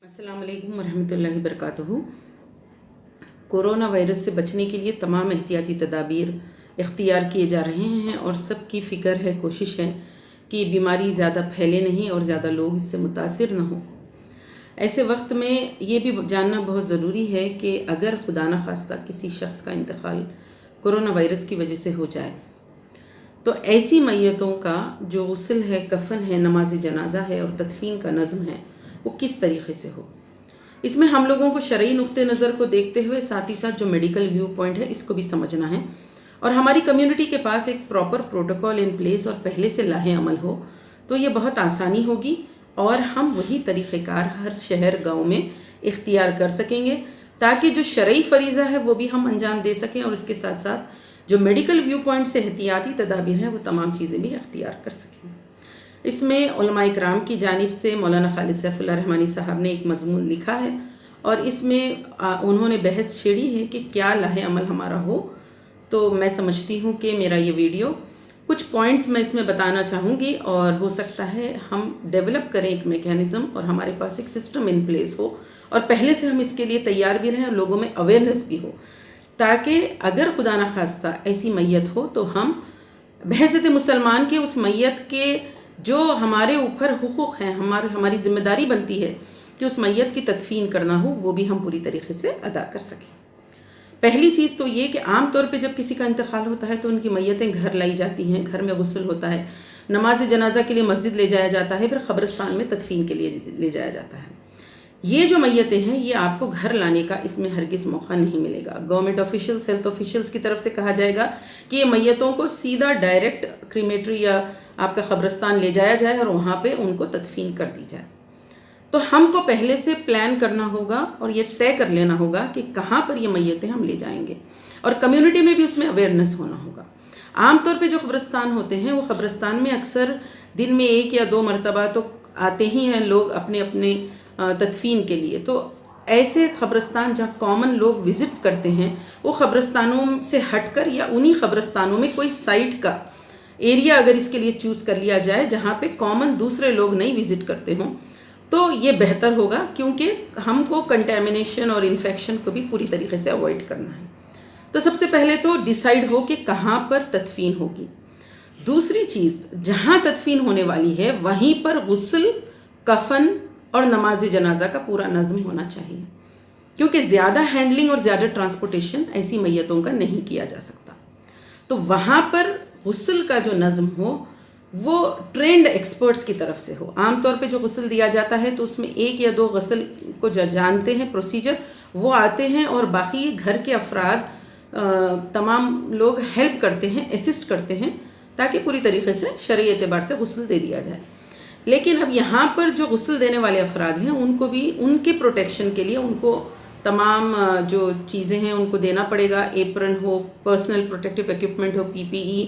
अस्सलाम वालेकुम वरहमतुल्लाहि वबरकातुहू। कोरोना वायरस से बचने के लिए तमाम एहतियाती तदाबीर इख्तियार किए जा रहे हैं और सबकी फ़िक्र है, कोशिश है कि ये बीमारी ज़्यादा फैले नहीं और ज़्यादा लोग इससे मुतासिर न हों। ऐसे वक्त में ये भी जानना बहुत ज़रूरी है कि अगर खुदा न खास्ता किसी शख्स का इंतकाल कोरोना वायरस की वजह से हो जाए तो ऐसी मैयतों का जो गुस्ल है, कफ़न है, नमाज जनाजा है और तदफीन का नज़म है वो किस तरीक़े से हो। इसमें हम लोगों को शरई नुक्ते नज़र को देखते हुए साथ ही साथ जो मेडिकल व्यू पॉइंट है इसको भी समझना है और हमारी कम्युनिटी के पास एक प्रॉपर प्रोटोकॉल इन प्लेस और पहले से लाहे अमल हो तो ये बहुत आसानी होगी और हम वही तरीक़ेकार हर शहर गाँव में इख्तियार कर सकेंगे ताकि जो शरई फरीज़ा है वो भी हम अंजाम दे सकें और इसके साथ साथ जो मेडिकल व्यू पॉइंट से एहतियाती तदाबीर हैं वो तमाम चीज़ें भी इख्तियार कर सकें। इसमें उलमा इकराम की जानिब से मौलाना खालिद सैफुल्लाह रहमानी साहब ने एक मज़मून लिखा है और इसमें उन्होंने बहस छेड़ी है कि क्या लाहे अमल हमारा हो। तो मैं समझती हूँ कि मेरा ये वीडियो कुछ पॉइंट्स मैं इसमें बताना चाहूँगी और हो सकता है हम डेवलप करें एक मैकेनिज़्म और हमारे पास एक सिस्टम इन प्लेस हो और पहले से हम इसके लिए तैयार भी रहें और लोगों में अवेयरनेस भी हो ताकि अगर खुदा न खास्ता ऐसी मैयत हो तो हम बहैसियत मुसलमान के उस मैयत के जो हमारे ऊपर हुकूक़ हैं, हमारी ज़िम्मेदारी बनती है कि उस मैयत की तदफीन करना हो वो भी हम पूरी तरीके से अदा कर सकें। पहली चीज़ तो ये कि आम तौर पे जब किसी का इंतकाल होता है तो उनकी मैयतें घर लाई जाती हैं, घर में गुस्ल होता है, नमाज जनाजा के लिए मस्जिद ले जाया जाता है, फिर क़ब्रिस्तान में तदफीन के लिए ले जाया जाता है। ये जो मैयतें हैं ये आपको घर लाने का इसमें हरगिज़ मौका नहीं मिलेगा। गवर्नमेंट ऑफिशियल्स, हेल्थ ऑफिशियल्स की तरफ से कहा जाएगा कि ये मैयतों को सीधा डायरेक्ट क्रीमेटरी या आपका क़ब्रिस्तान ले जाया जाए और वहाँ पे उनको तदफीन कर दी जाए। तो हमको पहले से प्लान करना होगा और ये तय कर लेना होगा कि कहाँ पर ये मैयतें हम ले जाएंगे और कम्युनिटी में भी उसमें अवेयरनेस होना होगा। आमतौर पे जो क़ब्रिस्तान होते हैं वो क़ब्रिस्तान में अक्सर दिन में 1 या 2 मरतबा तो आते ही हैं लोग अपने अपने तदफीन के लिए। तो ऐसे क़ब्रिस्तान जहाँ कॉमन लोग विज़िट करते हैं वो क़ब्रिस्तानों से हटकर या उन्हीं क़ब्रिस्तानों में कोई साइट का एरिया अगर इसके लिए चूज़ कर लिया जाए जहाँ पे कॉमन दूसरे लोग नहीं विज़िट करते हों तो ये बेहतर होगा, क्योंकि हमको कंटेमिनेशन और इन्फेक्शन को भी पूरी तरीके से अवॉइड करना है। तो सबसे पहले तो डिसाइड हो कि कहाँ पर तदफीन होगी। दूसरी चीज़, जहाँ तदफीन होने वाली है वहीं पर गुस्ल, कफ़न और नमाज जनाजा का पूरा नज़म होना चाहिए, क्योंकि ज़्यादा हैंडलिंग और ज़्यादा ट्रांसपोर्टेशन ऐसी मैयतों का नहीं किया जा सकता। तो वहाँ पर गुस्ल का जो नज़म हो वो ट्रेंड एक्सपर्ट्स की तरफ से हो। आमतौर पे जो गुस्ल दिया जाता है तो उसमें 1 या 2 गुस्ल को जो जानते हैं प्रोसीजर वो आते हैं और बाकी घर के अफराद तमाम लोग हेल्प करते हैं, असिस्ट करते हैं ताकि पूरी तरीके से शरई एतबार से गुस्ल दे दिया जाए। लेकिन अब यहाँ पर जो गुस्ल देने वाले अफराद हैं उनको भी उनके प्रोटेक्शन के लिए उनको तमाम जो चीज़ें हैं उनको देना पड़ेगा। एप्रन हो, पर्सनल प्रोटेक्टिव इक्विपमेंट हो, PPE,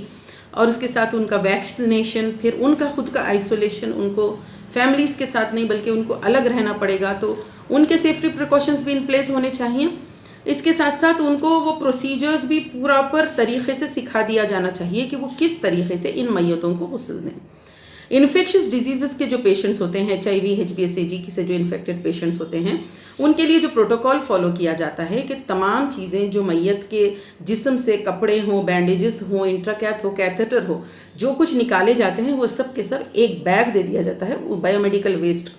और उसके साथ उनका वैक्सीनेशन, फिर उनका खुद का आइसोलेशन, उनको फैमिलीज़ के साथ नहीं बल्कि उनको अलग रहना पड़ेगा तो उनके सेफ्टी प्रिकॉशंस भी इन प्लेस होने चाहिए। इसके साथ साथ उनको वो प्रोसीजर्स भी प्रॉपर तरीक़े से सिखा दिया जाना चाहिए कि वो किस तरीक़े से इन मैयतों को गुस्ल दें। इन्फेक्शियस डिजीज़ के जो पेशेंट्स होते हैं, HIV, HBsAg से जो इन्फेक्टेड पेशेंट्स होते हैं उनके लिए जो प्रोटोकॉल फॉलो किया जाता है कि तमाम चीज़ें जो मैयत के जिस्म से, कपड़े हों, बैंडेजेस हों, इंट्राकैथ हो, कैथेटर हो, जो कुछ निकाले जाते हैं वो सब के सब एक बैग दे दिया जाता है बायोमेडिकल वेस्ट,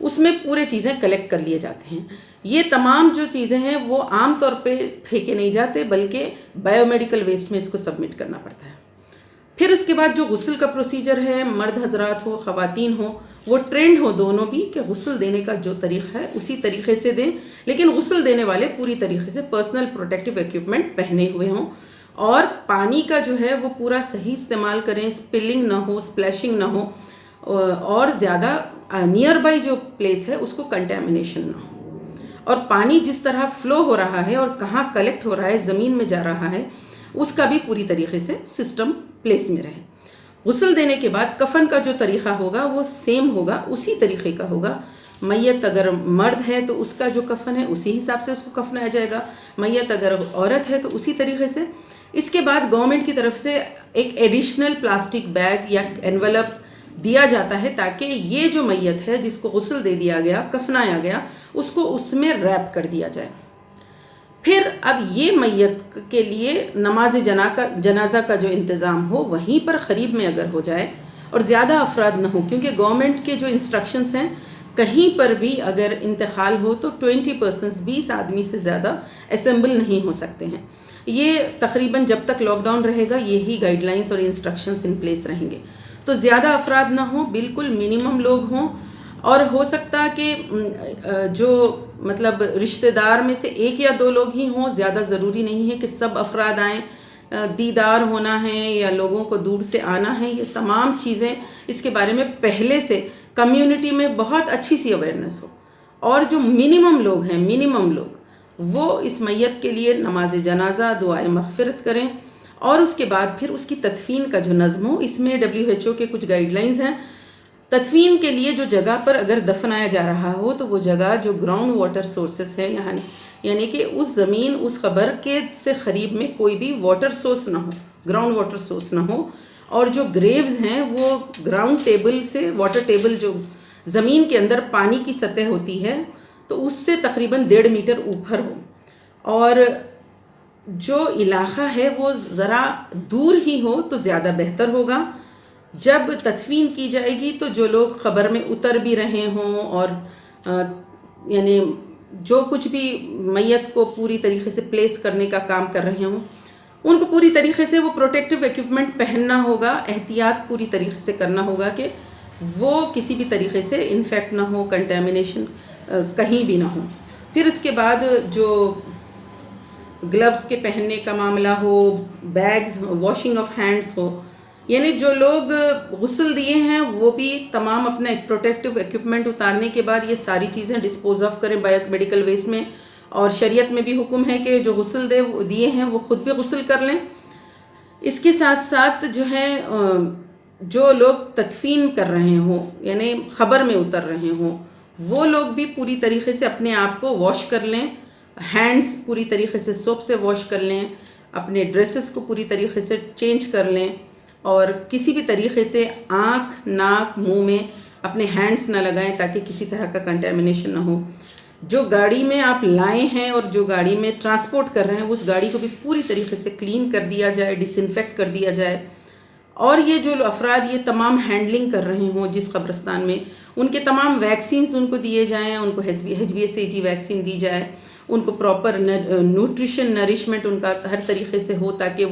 उसमें पूरे चीज़ें कलेक्ट कर लिए जाते हैं। ये तमाम जो चीज़ें हैं वो आम तौर पे फेंके नहीं जाते बल्कि बायोमेडिकल वेस्ट में इसको सबमिट करना पड़ता है। फिर इसके बाद जो गुस्ल का प्रोसीजर है, मर्द हजरात हो, ख़वातीन हो, वो ट्रेंड हो दोनों भी कि गुस्ल देने का जो तरीक़ा है उसी तरीक़े से दें, लेकिन गुस्ल देने वाले पूरी तरीक़े से पर्सनल प्रोटेक्टिव इक्विपमेंट पहने हुए हों और पानी का जो है वो पूरा सही इस्तेमाल करें, स्पिलिंग ना हो, स्प्लैशिंग ना हो और ज़्यादा नियर बाई जो प्लेस है उसको कंटेमिनेशन ना हो और पानी जिस तरह फ़्लो हो रहा है और कहाँ कलेक्ट हो रहा है, ज़मीन में जा रहा है, उसका भी पूरी तरीके से सिस्टम प्लेस में रहे। गुस्ल देने के बाद कफ़न का जो तरीक़ा होगा वो सेम होगा, उसी तरीक़े का होगा। मैयत अगर मर्द है तो उसका जो कफ़न है उसी हिसाब से उसको कफनाया जाएगा, मैयत अगर औरत है तो उसी तरीक़े से। इसके बाद गवर्नमेंट की तरफ से एक एडिशनल प्लास्टिक बैग या एनवलप دیا جاتا ہے تاکہ یہ جو میت ہے جس کو غسل دے دیا گیا، کفنایا گیا، اس کو اس میں ریپ کر دیا جائے۔ پھر اب یہ میت کے لیے نماز جنازہ کا جو انتظام ہو وہیں پر قریب میں اگر ہو جائے اور زیادہ افراد نہ ہو، کیونکہ گورنمنٹ کے جو انسٹرکشنز ہیں کہیں پر بھی اگر انتقال ہو تو 20 20 آدمی سے زیادہ اسمبل نہیں ہو سکتے ہیں۔ یہ تقریباً جب تک لاک ڈاؤن رہے گا یہی گائیڈ لائنز اور انسٹرکشنز ان پلیس رہیں گے۔ تو زیادہ افراد نہ ہوں، بالکل منیمم لوگ ہوں، اور ہو سکتا کہ جو مطلب رشتہ دار میں سے 1 یا 2 لوگ ہی ہوں، زیادہ ضروری نہیں ہے کہ سب افراد آئیں۔ دیدار ہونا ہے یا لوگوں کو دور سے آنا ہے، یہ تمام چیزیں اس کے بارے میں پہلے سے کمیونٹی میں بہت اچھی سی اویئرنیس ہو، اور جو منیمم لوگ وہ اس میت کے لیے نماز جنازہ، دعائے مغفرت کریں، اور اس کے بعد پھر اس کی تدفین کا جو نظم ہو۔ اس میں WHO کے کچھ گائیڈ لائنز ہیں۔ تدفین کے لیے جو جگہ پر اگر دفنایا جا رہا ہو تو وہ جگہ جو گراؤنڈ واٹر سورسز ہے، یعنی کہ اس زمین، اس قبر کے سے قریب میں کوئی بھی واٹر سورس نہ ہو، گراؤنڈ واٹر سورس نہ ہو، اور جو گریوز ہیں وہ گراؤنڈ ٹیبل سے، واٹر ٹیبل جو زمین کے اندر پانی کی سطح ہوتی ہے تو اس سے تقریباً 1.5 میٹر اوپر ہو، اور جو علاقہ ہے وہ ذرا دور ہی ہو تو زیادہ بہتر ہوگا۔ جب تدفین کی جائے گی تو جو لوگ قبر میں اتر بھی رہے ہوں اور یعنی جو کچھ بھی میت کو پوری طریقے سے پلیس کرنے کا کام کر رہے ہوں، ان کو پوری طریقے سے وہ پروٹیکٹیو ایکوپمنٹ پہننا ہوگا، احتیاط پوری طریقے سے کرنا ہوگا کہ وہ کسی بھی طریقے سے انفیکٹ نہ ہو، کنٹامینیشن کہیں بھی نہ ہو۔ پھر اس کے بعد جو گلوز کے پہننے کا معاملہ ہو، بیگز، واشنگ آف ہینڈز ہو، یعنی جو لوگ غسل دیے ہیں وہ بھی تمام اپنا پروٹیکٹیو ایکوپمنٹ اتارنے کے بعد یہ ساری چیزیں ڈسپوز آف کریں میڈیکل ویسٹ میں، اور شریعت میں بھی حکم ہے کہ جو غسل دیے ہیں وہ خود بھی غسل کر لیں۔ اس کے ساتھ ساتھ جو ہے جو لوگ تدفین کر رہے ہوں، یعنی قبر میں اتر رہے ہوں، وہ لوگ بھی پوری طریقے سے اپنے آپ کو واش کر لیں، ہینڈز پوری طریقے سے سوپ سے واش کر لیں، اپنے ڈریسز کو پوری طریقے سے چینج کر لیں، اور کسی بھی طریقے سے آنکھ، ناک، منہ میں اپنے ہینڈز نہ لگائیں تاکہ کسی طرح کا کنٹامینیشن نہ ہو۔ جو گاڑی میں آپ لائے ہیں اور جو گاڑی میں ٹرانسپورٹ کر رہے ہیں اس گاڑی کو بھی پوری طریقے سے کلین کر دیا جائے، ڈس انفیکٹ کر دیا جائے، اور یہ جو افراد یہ تمام ہینڈلنگ کر رہے ہوں جس قبرستان میں، ان کے تمام ویکسینز ان کو دیے جائیں، ان کو HBsAg ویکسین دی جائے، ان کو پراپر نیوٹریشن نرشمنٹ ان کا ہر طریقے سے ہو تاکہ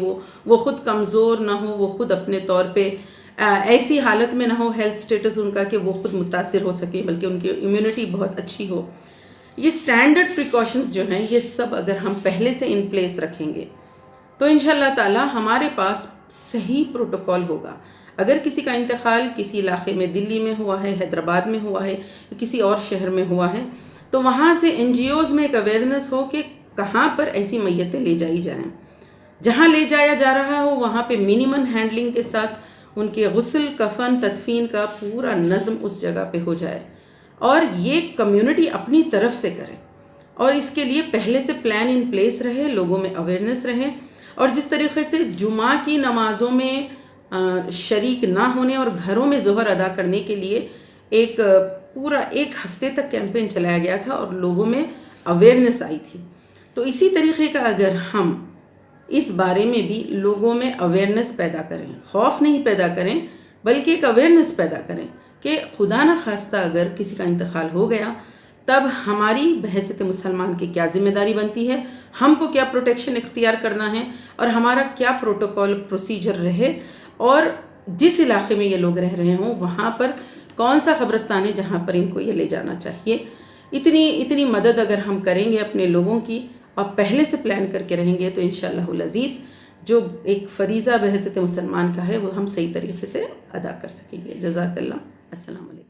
وہ خود کمزور نہ ہو، وہ خود اپنے طور پہ ایسی حالت میں نہ ہو، ہیلتھ سٹیٹس ان کا کہ وہ خود متاثر ہو سکے، بلکہ ان کی امیونٹی بہت اچھی ہو۔ یہ سٹینڈرڈ پریکاشنز جو ہیں یہ سب اگر ہم پہلے سے ان پلیس رکھیں گے تو انشاءاللہ تعالی ہمارے پاس صحیح پروٹوکول ہوگا۔ اگر کسی کا انتقال کسی علاقے میں، دلی میں ہوا ہے، حیدرآباد میں ہوا ہے، کسی اور شہر میں ہوا ہے، تو وہاں سے NGOز میں ایک اویئرنیس ہو کہ کہاں پر ایسی میتیں لے جائی جائیں، جہاں لے جایا جا رہا ہو وہاں پہ منیمم ہینڈلنگ کے ساتھ ان کے غسل، کفن، تدفین کا پورا نظم اس جگہ پہ ہو جائے، اور یہ کمیونٹی اپنی طرف سے کرے، اور اس کے لیے پہلے سے پلان ان پلیس رہے، لوگوں میں اویئرنیس رہے، اور جس طریقے سے جمعہ کی نمازوں میں شریک نہ ہونے اور گھروں میں ظہر ادا کرنے کے لیے ایک پورا 1 ہفتے تک کیمپین چلایا گیا تھا اور لوگوں میں اویئرنیس آئی تھی، تو اسی طریقے کا اگر ہم اس بارے میں بھی لوگوں میں اویئرنیس پیدا کریں، خوف نہیں پیدا کریں بلکہ ایک اویئرنیس پیدا کریں کہ خدا نہ خواستہ اگر کسی کا انتقال ہو گیا تب ہماری بحیثیت مسلمان کی کیا ذمہ داری بنتی ہے، ہم کو کیا پروٹیکشن اختیار کرنا ہے، اور ہمارا کیا پروٹوکول پروسیجر رہے، اور جس علاقے میں یہ لوگ رہ رہے ہوں وہاں پر کون سا قبرستان ہے جہاں پر ان کو یہ لے جانا چاہیے۔ اتنی مدد اگر ہم کریں گے اپنے لوگوں کی اور پہلے سے پلان کر کے رہیں گے تو انشاءاللہ العزیز جو ایک فریضہ بحیثیت مسلمان کا ہے وہ ہم صحیح طریقے سے ادا کر سکیں گے۔ جزاک اللہ، السلام علیکم۔